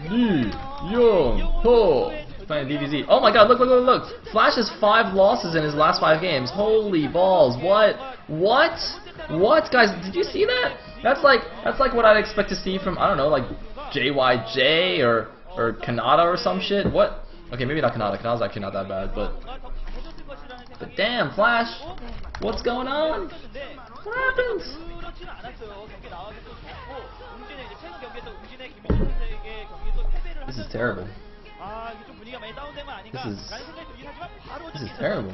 Lee Young Ho. Playing DBZ. Oh my god, look, look, look, look. Flash has 5 losses in his last 5 games. Holy balls. What? What? What? Guys, did you see that? That's like what I'd expect to see from, I don't know, like JYJ or Kanata or some shit. What? Okay, maybe not Kanata. Kanata's actually not that bad, but damn, Flash. What's going on? What happens? This is terrible. This is terrible.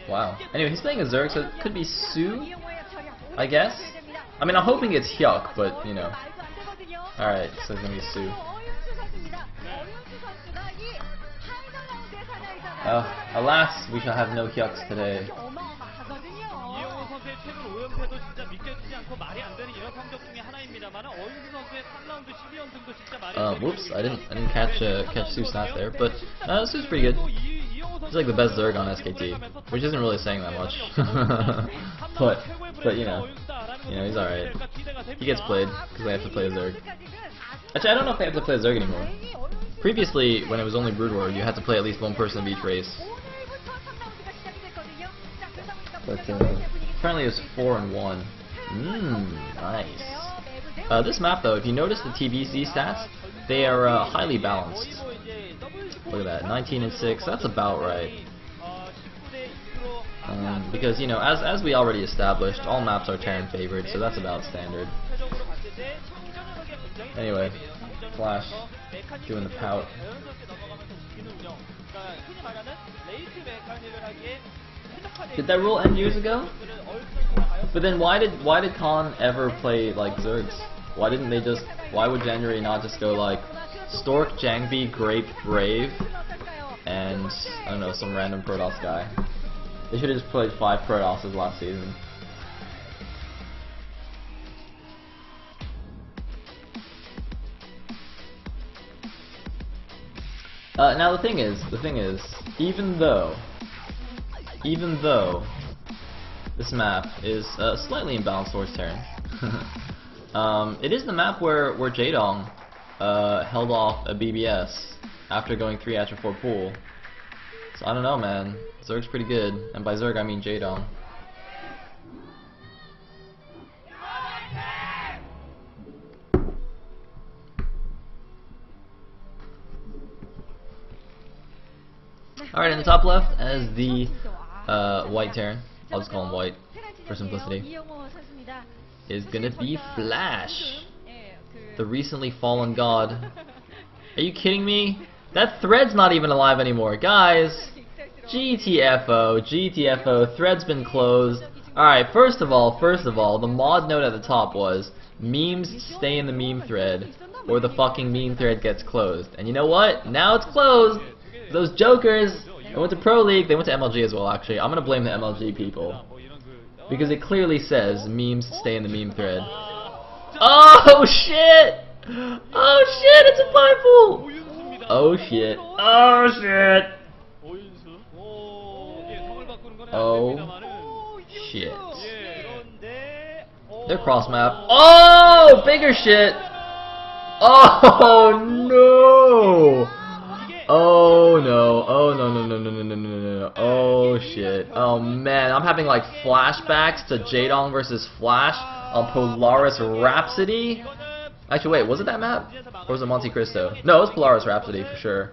Wow. Anyway, he's playing a Zerg, so it could be Sue, I guess. I mean, I'm hoping it's Hyuk, but you know. Alright, so it's gonna be Sue. Alas, we shall have no Hyuks today. Whoops, I didn't catch Sue's stat there, but Sue's pretty good. He's like the best Zerg on SKT, which isn't really saying that much. but you know, he's alright. He gets played because they have to play a Zerg. Actually, I don't know if they have to play a Zerg anymore. Previously, when it was only Brood War, you had to play at least one person of each race. But apparently it's 4 and 1. Nice. This map though, if you notice the TBC stats, they are highly balanced. Look at that, 19 and 6. That's about right. Because you know, as we already established, all maps are Terran favored, so that's about standard. Anyway, Flash doing the pout. Did that rule end years ago? But then why did Khan ever play like Zergs? Why would January not just go like Stork, Jangbi, Grape, Brave, and I don't know, some random Protoss guy? They should have just played 5 Protosses last season. Now the thing is, even though this map is slightly imbalanced towards Terran, it is the map where Jaedong held off a BBS after going 3 Atcha 4 pool. So I don't know, man. Zerg's pretty good, and by Zerg I mean Jaedong. Alright, in the top left, as the white Terran, I'll just call him white for simplicity, is gonna be Flash, the recently fallen god. Are you kidding me? That Thread's not even alive anymore, guys. GTFO, Thread's been closed. Alright, first of all, the mod note at the top was, memes stay in the meme thread, or the fucking meme thread gets closed. And you know what? Now it's closed! Those jokers, they went to Pro League, they went to MLG as well actually. I'm gonna blame the MLG people. Because it clearly says, memes stay in the meme thread. Oh shit! Oh shit, it's a fire pool! Oh shit. Oh shit! Oh shit. They're cross map. Oh! Bigger shit! Oh no! Oh no, oh no, oh shit, oh man, I'm having like flashbacks to Jaedong versus Flash on Polaris Rhapsody. Actually wait, was it that map? Or was it Monte Cristo? No, it was Polaris Rhapsody for sure.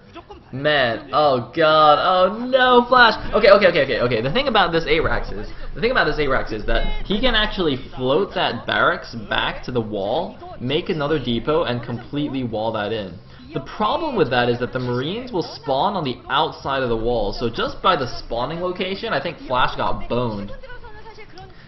Man, oh god, oh no, Flash! Okay, the thing about this ARAX is, that he can actually float that barracks back to the wall, make another depot, and completely wall that in. The problem with that is that the Marines will spawn on the outside of the wall, so just by the spawning location, I think Flash got boned.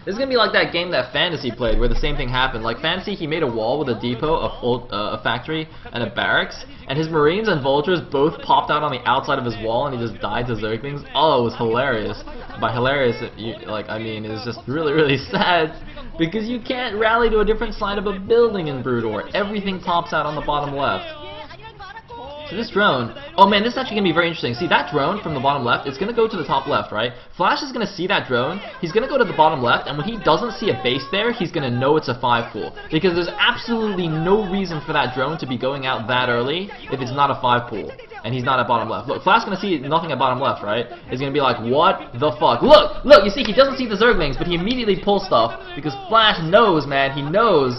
This is gonna be like that game that Fantasy played, where the same thing happened. Like Fantasy, he made a wall with a depot, a factory, and a barracks, and his Marines and Vultures both popped out on the outside of his wall, and he just died to Zerglings. Oh, it was hilarious. By hilarious, I mean it was just really sad, because you can't rally to a different side of a building in Brood War. Everything pops out on the bottom left. So this drone, oh man, this is actually going to be very interesting. See, that drone from the bottom left, it's going to go to the top left, right? Flash is going to see that drone, he's going to go to the bottom left, and when he doesn't see a base there, he's going to know it's a 5 pool. Because there's absolutely no reason for that drone to be going out that early if it's not a 5 pool. And he's not at bottom left. Look, Flash is going to see nothing at bottom left, right? He's going to be like, what the fuck? Look, you see, he doesn't see the Zerglings, but he immediately pulls stuff, because Flash knows, man, he knows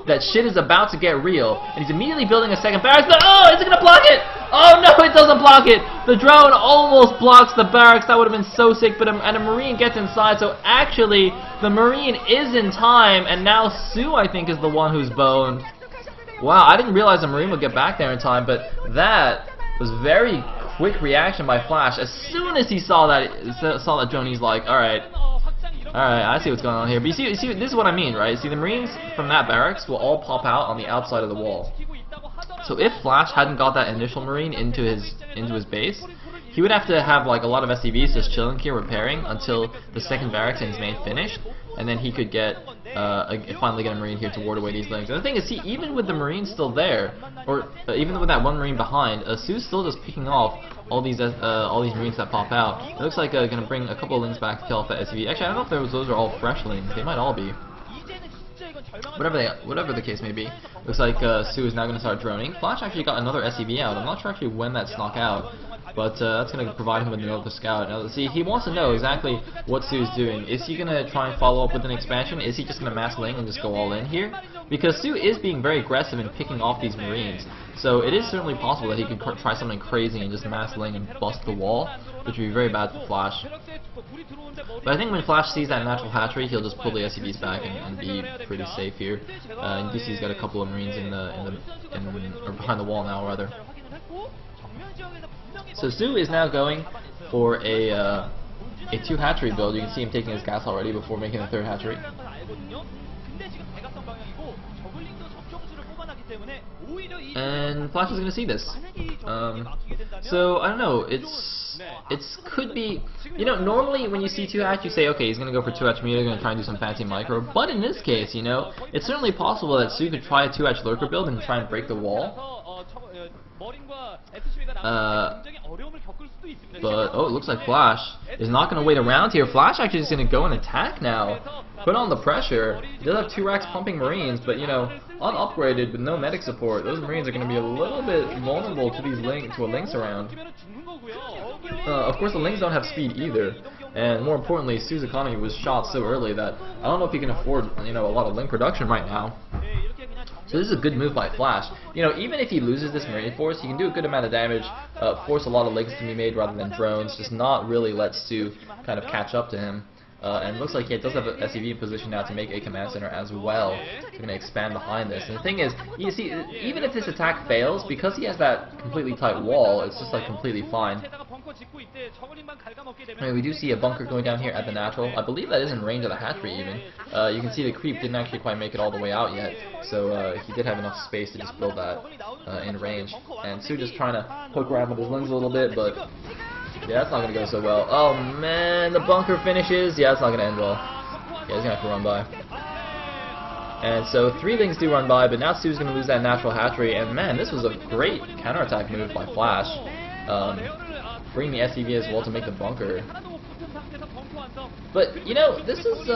that shit is about to get real, and he's immediately building a second barracks. Oh, is it gonna block it? Oh no, it doesn't block it. The drone almost blocks the barracks. That would have been so sick, but and a Marine gets inside. So actually, the Marine is in time, and now Sue, I think, is the one who's boned. Wow, I didn't realize the Marine would get back there in time, but that was very quick reaction by Flash. As soon as he saw that drone, he's like, all right, I see what's going on here. But you see, this is what I mean, right? See, the Marines from that barracks will all pop out on the outside of the wall. So if Flash hadn't got that initial Marine into his base, he would have to have like a lot of SCVs just chilling here repairing until the second barracks and his main finished, and then he could get finally get a Marine here to ward away these lings. And the thing is, see, even with the Marines still there, or even with that one Marine behind, Sue's still just picking off all these Marines that pop out. It looks like gonna bring a couple of lings back to kill off that SCV. Actually, I don't know if those are all fresh lings. They might all be. Whatever the case may be. Looks like Sue is now gonna start droning. Flash actually got another SCV out. I'm not sure actually when that snuck out, but that's gonna provide him with another scout. Now, see, he wants to know exactly what Sue's doing. Is he gonna try and follow up with an expansion? Is he just gonna mass ling and just go all in here? Because Sue is being very aggressive in picking off these Marines. So it is certainly possible that he could try something crazy and just mass ling and bust the wall, which would be very bad for Flash. But I think when Flash sees that natural hatchery, he'll just pull the SCVs back and be pretty safe here. And you see he's got a couple of Marines or behind the wall now, rather. So Sue is now going for a 2 hatchery build. You can see him taking his gas already before making the 3rd hatchery. And Flash is going to see this. So I don't know. It's could be, you know, normally when you see 2 hatch, you say, okay, he's going to go for 2 hatch meter, going to try and do some fancy micro. But in this case, you know, it's certainly possible that Sue could try a 2 hatch lurker build and try and break the wall. But oh, it looks like Flash is not going to wait around here. Flash actually is going to go and attack now. Put on the pressure. He does have 2 racks pumping Marines, but you know, unupgraded with no medic support, those Marines are going to be a little bit vulnerable to these to a Lynx around. Of course, the Lynx don't have speed either, and more importantly, Sue's economy was shot so early that I don't know if he can afford, you know, a lot of Link production right now. So this is a good move by Flash. You know, even if he loses this Marine force, he can do a good amount of damage, force a lot of links to be made rather than drones, just not really let Sue kind of catch up to him. And it looks like he does have an SCV in position now to make a command center as well. He's going to expand behind this. And the thing is, you see, even if this attack fails, because he has that completely tight wall, it's just like completely fine. I mean, we do see a bunker going down here at the natural. I believe that is in range of the hatchery even. You can see the creep didn't actually quite make it all the way out yet. So he did have enough space to just build that in range. And Sue just trying to poke around with his lungs a little bit, but yeah, that's not going to go so well. Oh man, the bunker finishes. Yeah, it's not going to end well. Yeah, he's going to have to run by. And so 3 Lings do run by, but now Sue's going to lose that natural hatchery. And man, this was a great counterattack move by Flash. Bring the SCV as well to make the bunker. But, you know, this is,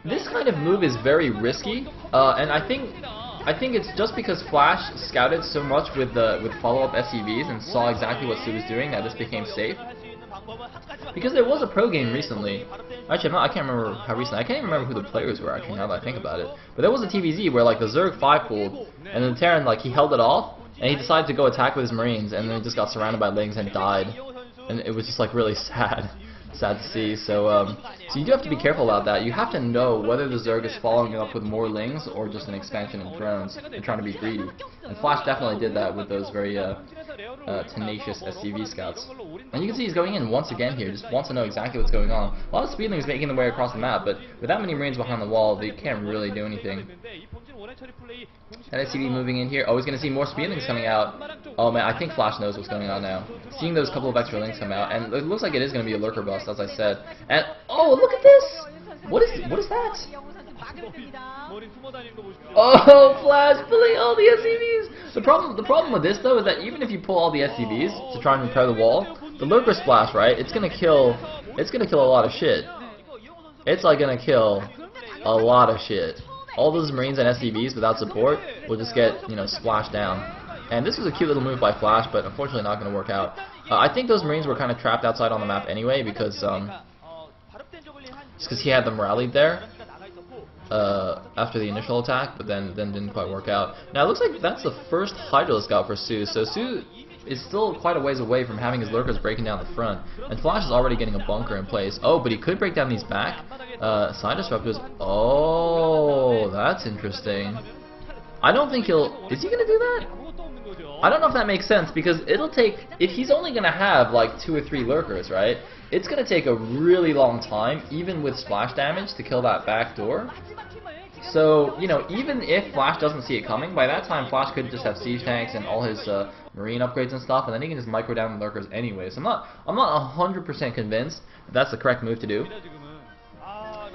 this kind of move is very risky, and I think it's just because Flash scouted so much with follow-up SCVs and saw exactly what Sue was doing that this became safe. Because there was a pro game recently. Actually, I can't remember how recent. I can't even remember who the players were actually now that I think about it. But there was a TVZ where like the Zerg 5-pulled, and then Terran like he held it off, and he decided to go attack with his Marines, and then he just got surrounded by Lings and died. And it was just like really sad to see. So so you do have to be careful about that. You have to know whether the Zerg is following up with more Lings or just an expansion in drones and trying to be greedy. And Flash definitely did that with those very tenacious SCV scouts. And you can see he's going in once again here, just wants to know exactly what's going on. A lot of Speedlings making their way across the map, but with that many Marines behind the wall, they can't really do anything. That SCV moving in here. Oh, he's going to see more Speedlings coming out. Oh man, I think Flash knows what's going on now. Seeing those couple of extra Lings come out, and it looks like it is going to be a lurker bust, as I said. And oh, look at this! What is that? Oh, Flash pulling all the SCVs! The problem with this though is that even if you pull all the SCVs to try and repair the wall, the lurker splash, right? It's gonna kill a lot of shit. It's like gonna kill a lot of shit. All those Marines and SCVs without support will just get, you know, splashed down. And this was a cute little move by Flash, but unfortunately not gonna work out. I think those Marines were kind of trapped outside on the map anyway because just because he had them rallied there after the initial attack, but then didn't quite work out. Now it looks like that's the first Hydro Scout for Sue, so Sue is still quite a ways away from having his lurkers breaking down the front, and Flash is already getting a bunker in place. Oh, but he could break down these back side disruptors. Oh, that's interesting. I don't think is he gonna do that? I don't know if that makes sense, because it'll take, if he's only going to have like 2 or 3 lurkers, right, it's going to take a really long time, even with splash damage, to kill that back door. So, you know, even if Flash doesn't see it coming, by that time Flash could just have siege tanks and all his marine upgrades and stuff, and then he can just micro down the lurkers anyway. So I'm not 100% convinced that's the correct move to do.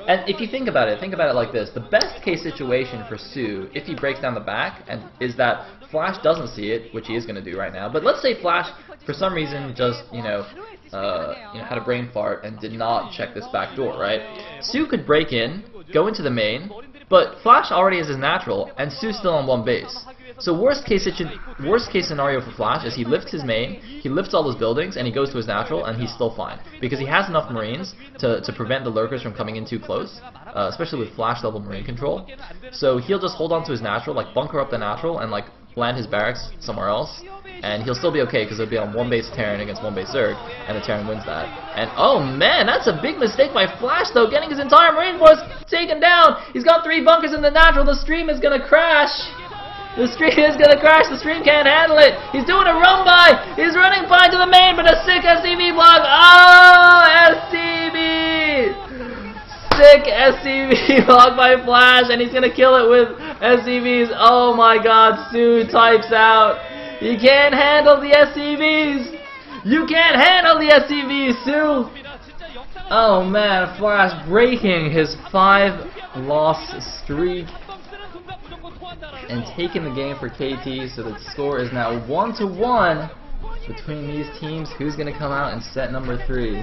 And if you think about it like this. The best case situation for Sue, if he breaks down the back, is that Flash doesn't see it, which he is going to do right now. But let's say Flash, for some reason, just, had a brain fart and did not check this back door, right? Sue could break in, go into the main, but Flash already has his natural, and Sue's still on one base. So worst case scenario for Flash is he lifts his main, he lifts all those buildings, and he goes to his natural, and he's still fine. Because he has enough Marines to prevent the lurkers from coming in too close, especially with Flash level Marine control. So he'll just hold on to his natural, like bunker up the natural, and like land his barracks somewhere else, and he'll still be okay because he'll be on one base Terran against one base Zerg, and the Terran wins that. And oh man, that's a big mistake by Flash though, getting his entire Marine force taken down. He's got 3 bunkers in the natural. The stream is gonna crash. The stream is gonna crash. The stream can't handle it. He's doing a run by. He's running fine to the main, but a sick SCV block. Oh, SCV! Sick SCV block by Flash, and he's gonna kill it with SCVs. Oh my God! Sue types out. You can't handle the SCVs. You can't handle the SCVs, Sue. Oh man, Flash breaking his 5-loss streak and taking the game for KT, so the score is now 1-1 between these teams. Who's going to come out in set number 3?